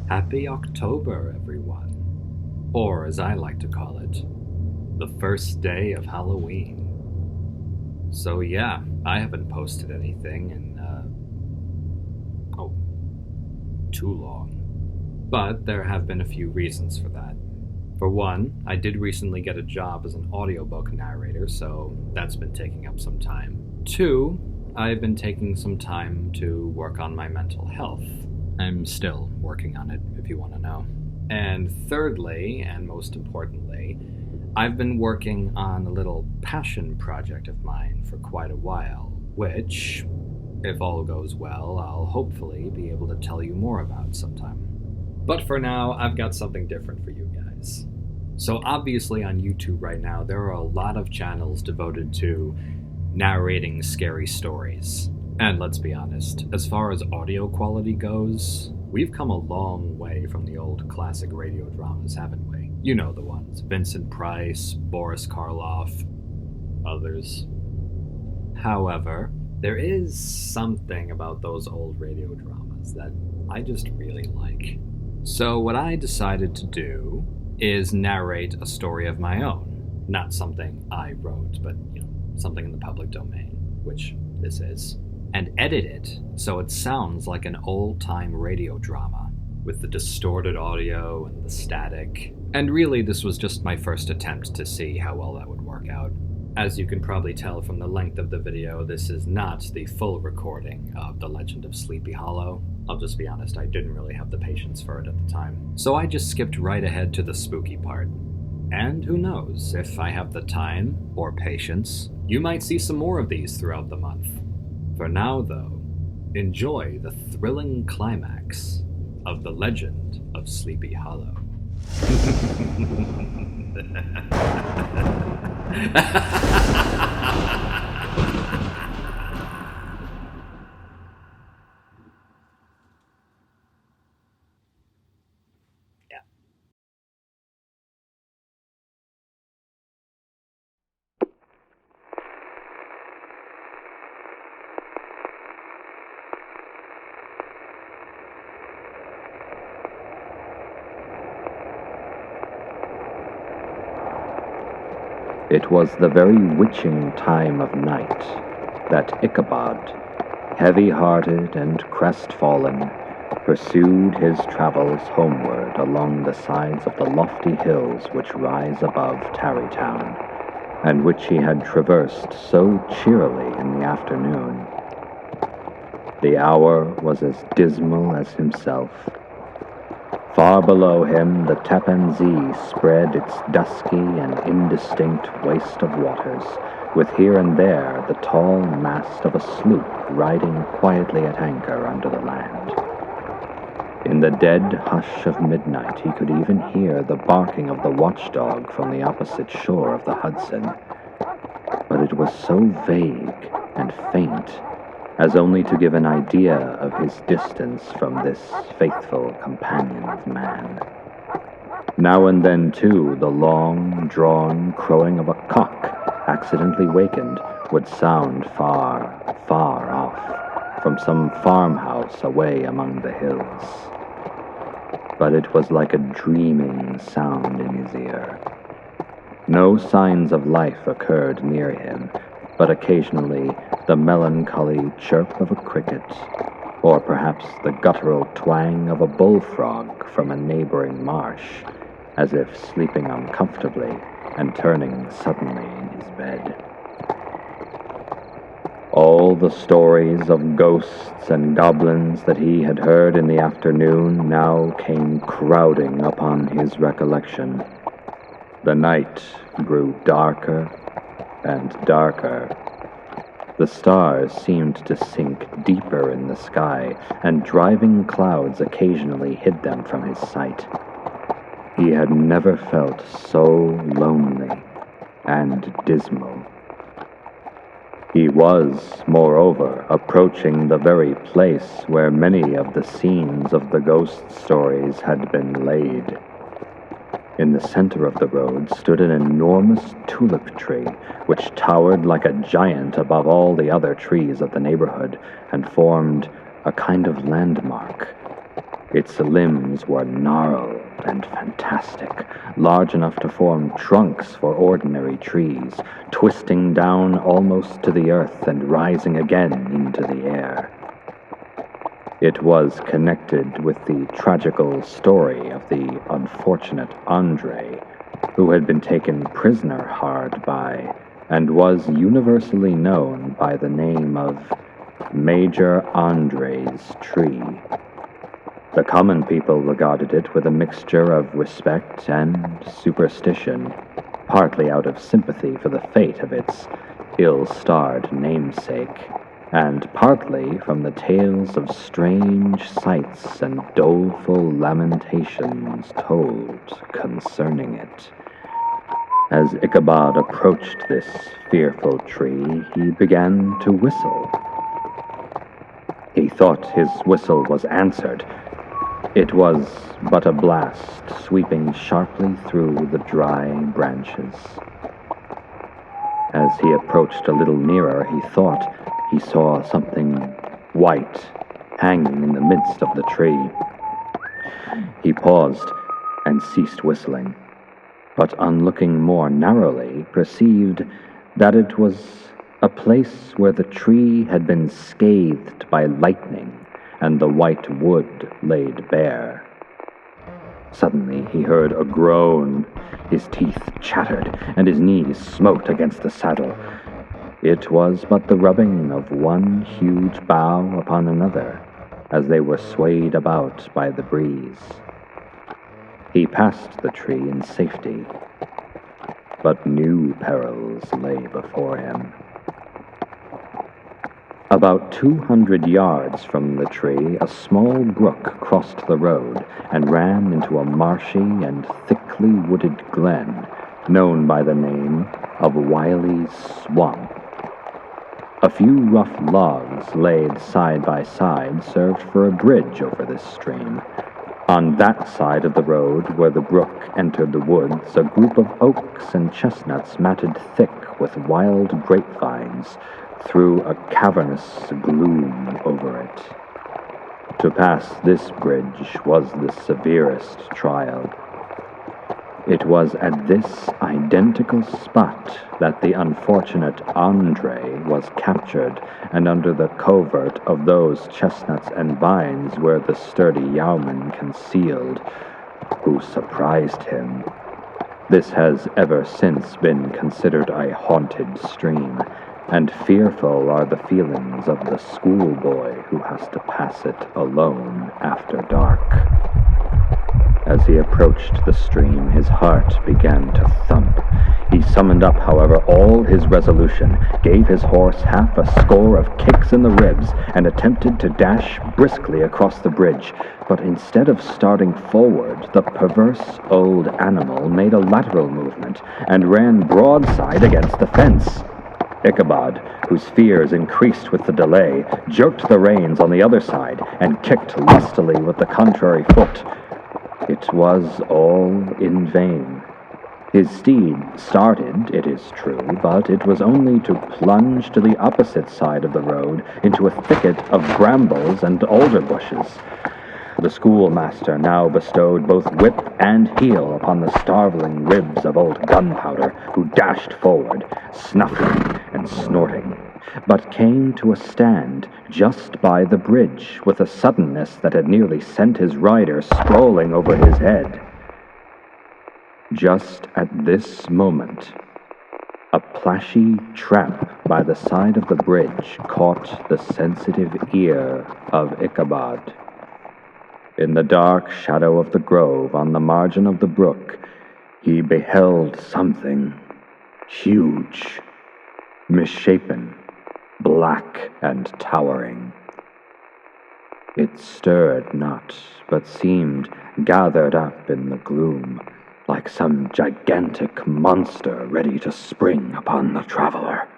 Happy October, everyone. Or, as I like to call it, the first day of Halloween. So yeah, I haven't posted anything in, too long. But there have been a few reasons for that. For one, I did recently get a job as an audiobook narrator, so that's been taking up some time. Two, I've been taking some time to work on my mental health. I'm still working on it, if you want to know. And thirdly, and most importantly, I've been working on a little passion project of mine for quite a while, which, if all goes well, I'll hopefully be able to tell you more about sometime. But for now, I've got something different for you guys. So obviously on YouTube right now, there are a lot of channels devoted to narrating scary stories. And let's be honest, as far as audio quality goes, we've come a long way from the old classic radio dramas, haven't we? You know the ones: Vincent Price, Boris Karloff, others. However, there is something about those old radio dramas that I just really like. So what I decided to do is narrate a story of my own. Not something I wrote, but, something in the public domain, which this is. And edit it so it sounds like an old-time radio drama, with the distorted audio and the static. And really, this was just my first attempt to see how well that would work out. As you can probably tell from the length of the video, this is not the full recording of The Legend of Sleepy Hollow. I'll just be honest, I didn't really have the patience for it at the time. So I just skipped right ahead to the spooky part. And who knows, if I have the time, or patience, you might see some more of these throughout the month. For now, though, enjoy the thrilling climax of The Legend of Sleepy Hollow. Yeah. It was the very witching time of night that Ichabod, heavy-hearted and crestfallen, pursued his travels homeward along the sides of the lofty hills which rise above Tarrytown, and which he had traversed so cheerily in the afternoon. The hour was as dismal as himself. Far below him, the Tappan Zee spread its dusky and indistinct waste of waters, with here and there the tall mast of a sloop riding quietly at anchor under the land. In the dead hush of midnight, he could even hear the barking of the watchdog from the opposite shore of the Hudson, but it was so vague and faint as only to give an idea of his distance from this faithful companion of man. Now and then, too, the long-drawn crowing of a cock, accidentally wakened, would sound far, far off, from some farmhouse away among the hills. But it was like a dreaming sound in his ear. No signs of life occurred near him, but occasionally the melancholy chirp of a cricket, or perhaps the guttural twang of a bullfrog from a neighboring marsh, as if sleeping uncomfortably and turning suddenly in his bed. All the stories of ghosts and goblins that he had heard in the afternoon now came crowding upon his recollection. The night grew darker and darker. The stars seemed to sink deeper in the sky, and driving clouds occasionally hid them from his sight. He had never felt so lonely and dismal. He was, moreover, approaching the very place where many of the scenes of the ghost stories had been laid. In the center of the road stood an enormous tulip tree, which towered like a giant above all the other trees of the neighborhood and formed a kind of landmark, Its limbs were gnarled and fantastic, large enough to form trunks for ordinary trees, twisting down almost to the earth and rising again into the air. It was connected with the tragical story of the unfortunate Andre, who had been taken prisoner hard by, and was universally known by the name of Major Andre's tree. The common people regarded it with a mixture of respect and superstition, partly out of sympathy for the fate of its ill-starred namesake, and partly from the tales of strange sights and doleful lamentations told concerning it. As Ichabod approached this fearful tree, he began to whistle. He thought his whistle was answered. It was but a blast sweeping sharply through the dry branches. As he approached a little nearer, he thought he saw something white hanging in the midst of the tree. He paused and ceased whistling, but on looking more narrowly, perceived that it was a place where the tree had been scathed by lightning and the white wood laid bare. Suddenly he heard a groan. His teeth chattered, and his knees smote against the saddle. It was but the rubbing of one huge bough upon another, as they were swayed about by the breeze. He passed the tree in safety, but new perils lay before him. About 200 yards from the tree, a small brook crossed the road and ran into a marshy and thickly wooded glen known by the name of Wiley's Swamp. A few rough logs laid side by side served for a bridge over this stream. On that side of the road where the brook entered the woods, a group of oaks and chestnuts matted thick with wild grapevines threw a cavernous gloom over it. To pass this bridge was the severest trial. It was at this identical spot that the unfortunate Andre was captured, and under the covert of those chestnuts and vines were the sturdy yeoman concealed, who surprised him. This has ever since been considered a haunted stream, and fearful are the feelings of the schoolboy who has to pass it alone after dark. As he approached the stream, his heart began to thump. He summoned up, however, all his resolution, gave his horse half a score of kicks in the ribs, and attempted to dash briskly across the bridge. But instead of starting forward, the perverse old animal made a lateral movement and ran broadside against the fence. Ichabod, whose fears increased with the delay, jerked the reins on the other side and kicked lustily with the contrary foot. It was all in vain. His steed started, it is true, but it was only to plunge to the opposite side of the road into a thicket of brambles and alder bushes. The schoolmaster now bestowed both whip and heel upon the starveling ribs of old Gunpowder, who dashed forward, snuffling and snorting, but came to a stand just by the bridge with a suddenness that had nearly sent his rider sprawling over his head. Just at this moment, a plashy tramp by the side of the bridge caught the sensitive ear of Ichabod. In the dark shadow of the grove on the margin of the brook, he beheld something huge, misshapen, black and towering. It stirred not, but seemed gathered up in the gloom, like some gigantic monster ready to spring upon the traveler.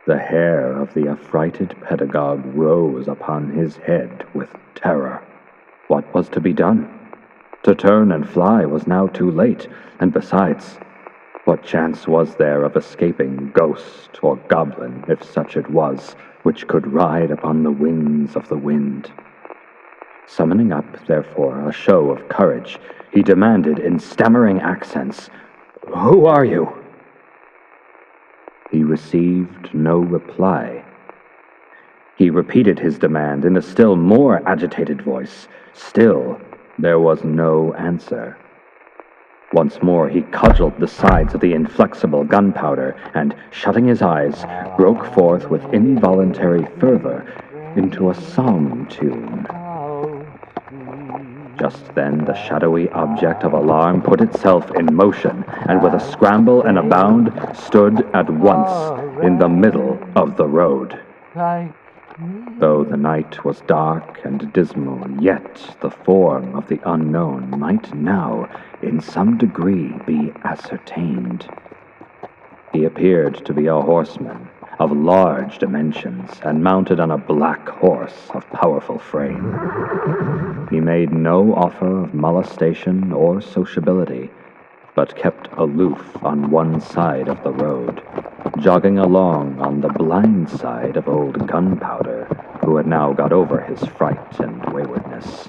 The hair of the affrighted pedagogue rose upon his head with terror. What was to be done? To turn and fly was now too late, and besides, what chance was there of escaping ghost or goblin, if such it was, which could ride upon the wings of the wind? Summoning up, therefore, a show of courage, he demanded in stammering accents, "Who are you?" He received no reply. He repeated his demand in a still more agitated voice. Still, there was no answer. Once more he cudgeled the sides of the inflexible gunpowder and, shutting his eyes, broke forth with involuntary fervor into a psalm tune. Just then the shadowy object of alarm put itself in motion, and with a scramble and a bound stood at once in the middle of the road. Though the night was dark and dismal, yet the form of the unknown might now, in some degree, be ascertained. He appeared to be a horseman of large dimensions and mounted on a black horse of powerful frame. He made no offer of molestation or sociability, but kept aloof on one side of the road, jogging along on the blind side of old Gunpowder, who had now got over his fright and waywardness.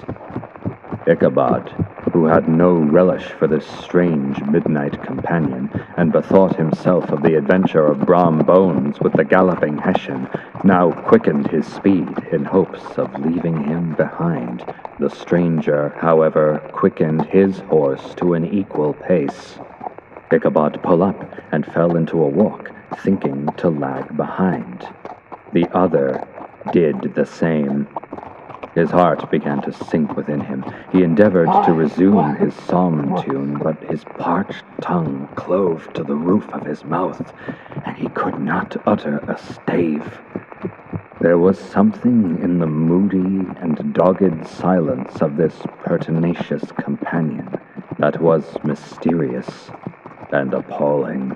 Ichabod, who had no relish for this strange midnight companion, and bethought himself of the adventure of Brom Bones with the galloping Hessian, now quickened his speed in hopes of leaving him behind. The stranger, however, quickened his horse to an equal pace. Ichabod pulled up and fell into a walk, thinking to lag behind. The other did the same. His heart began to sink within him. He endeavored to resume his psalm tune, but his parched tongue clove to the roof of his mouth, and he could not utter a stave. There was something in the moody and dogged silence of this pertinacious companion that was mysterious and appalling.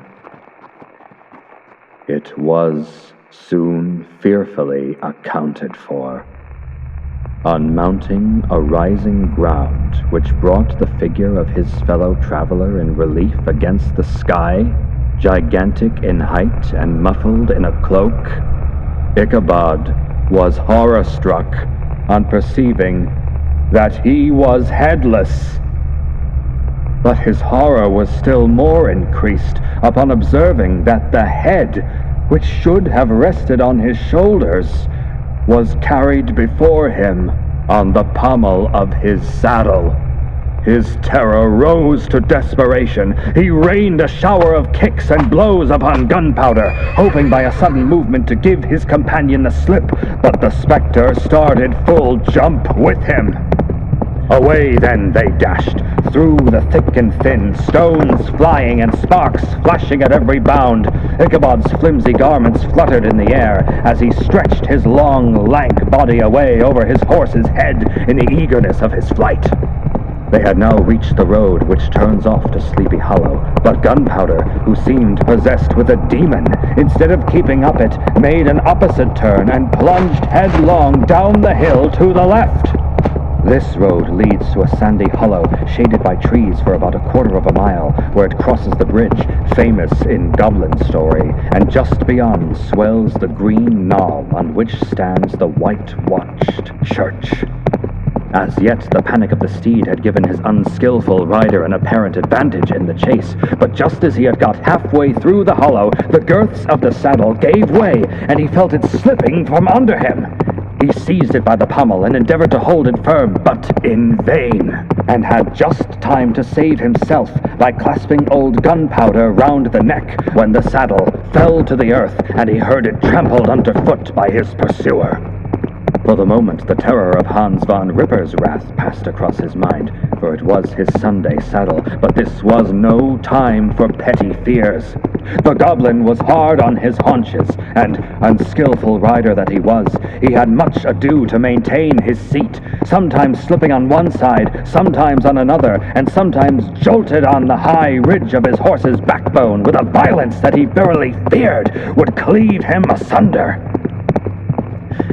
It was soon fearfully accounted for. On mounting a rising ground which brought the figure of his fellow traveler in relief against the sky, gigantic in height and muffled in a cloak, Ichabod was horror-struck on perceiving that he was headless. But his horror was still more increased upon observing that the head, which should have rested on his shoulders, was carried before him on the pommel of his saddle. His terror rose to desperation. He rained a shower of kicks and blows upon Gunpowder, hoping by a sudden movement to give his companion the slip, but the spectre started full jump with him. Away then they dashed, through the thick and thin, stones flying and sparks flashing at every bound. Ichabod's flimsy garments fluttered in the air as he stretched his long, lank body away over his horse's head in the eagerness of his flight. They had now reached the road which turns off to Sleepy Hollow, but Gunpowder, who seemed possessed with a demon, instead of keeping up it, made an opposite turn and plunged headlong down the hill to the left. This road leads to a sandy hollow, shaded by trees for about a quarter of a mile, where it crosses the bridge, famous in goblin story, and just beyond swells the green knoll on which stands the whitewashed church. As yet, the panic of the steed had given his unskillful rider an apparent advantage in the chase, but just as he had got halfway through the hollow, the girths of the saddle gave way, and he felt it slipping from under him. He seized it by the pommel and endeavored to hold it firm, but in vain, and had just time to save himself by clasping old Gunpowder round the neck when the saddle fell to the earth and he heard it trampled underfoot by his pursuer. For the moment, the terror of Hans von Ripper's wrath passed across his mind, for it was his Sunday saddle, but this was no time for petty fears. The goblin was hard on his haunches, and, unskillful rider that he was, he had much ado to maintain his seat, sometimes slipping on one side, sometimes on another, and sometimes jolted on the high ridge of his horse's backbone with a violence that he verily feared would cleave him asunder.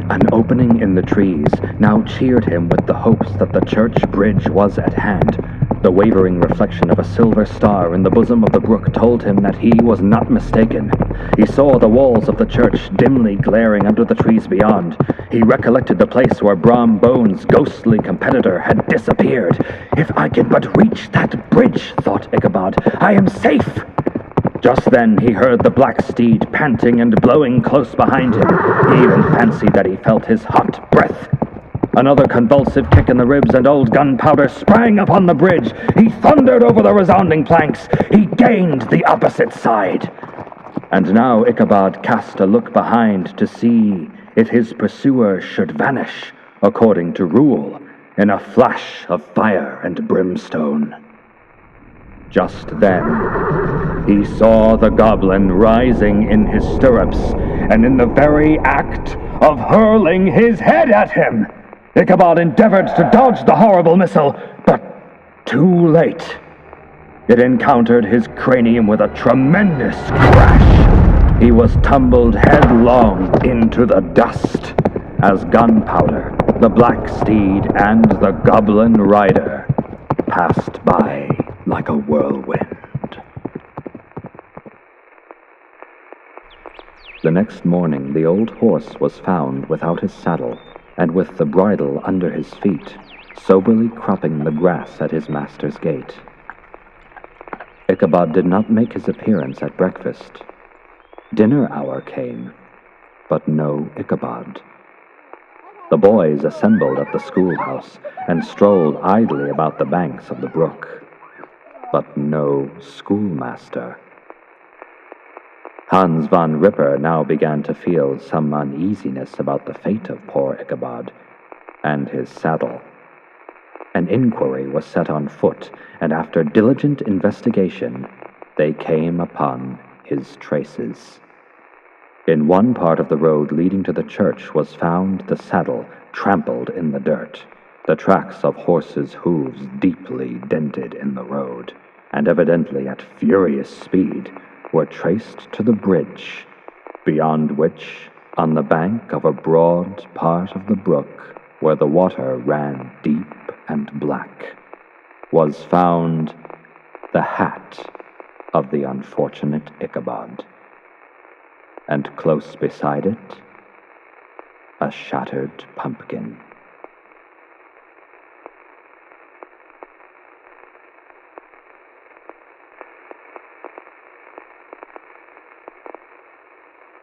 An opening in the trees now cheered him with the hopes that the church bridge was at hand, The wavering reflection of a silver star in the bosom of the brook told him that he was not mistaken. He saw the walls of the church dimly glaring under the trees beyond. He recollected the place where Brom Bones' ghostly competitor had disappeared. "If I can but reach that bridge," thought Ichabod, "I am safe." Just then he heard the black steed panting and blowing close behind him. He even fancied that he felt his hot breath. Another convulsive kick in the ribs, and old Gunpowder sprang upon the bridge. He thundered over the resounding planks. He gained the opposite side. And now Ichabod cast a look behind to see if his pursuer should vanish, according to rule, in a flash of fire and brimstone. Just then, he saw the goblin rising in his stirrups, and in the very act of hurling his head at him. Ichabod endeavored to dodge the horrible missile, but too late. It encountered his cranium with a tremendous crash. He was tumbled headlong into the dust as Gunpowder, the black steed, and the goblin rider passed by like a whirlwind. The next morning, the old horse was found without his saddle, and with the bridle under his feet, soberly cropping the grass at his master's gate. Ichabod did not make his appearance at breakfast. Dinner hour came, but no Ichabod. The boys assembled at the schoolhouse and strolled idly about the banks of the brook, but no schoolmaster. Hans von Ripper now began to feel some uneasiness about the fate of poor Ichabod and his saddle. An inquiry was set on foot, and after diligent investigation, they came upon his traces. In one part of the road leading to the church was found the saddle trampled in the dirt, the tracks of horses' hooves deeply dented in the road, and evidently at furious speed, were traced to the bridge, beyond which, on the bank of a broad part of the brook, where the water ran deep and black, was found the hat of the unfortunate Ichabod, and close beside it, a shattered pumpkin.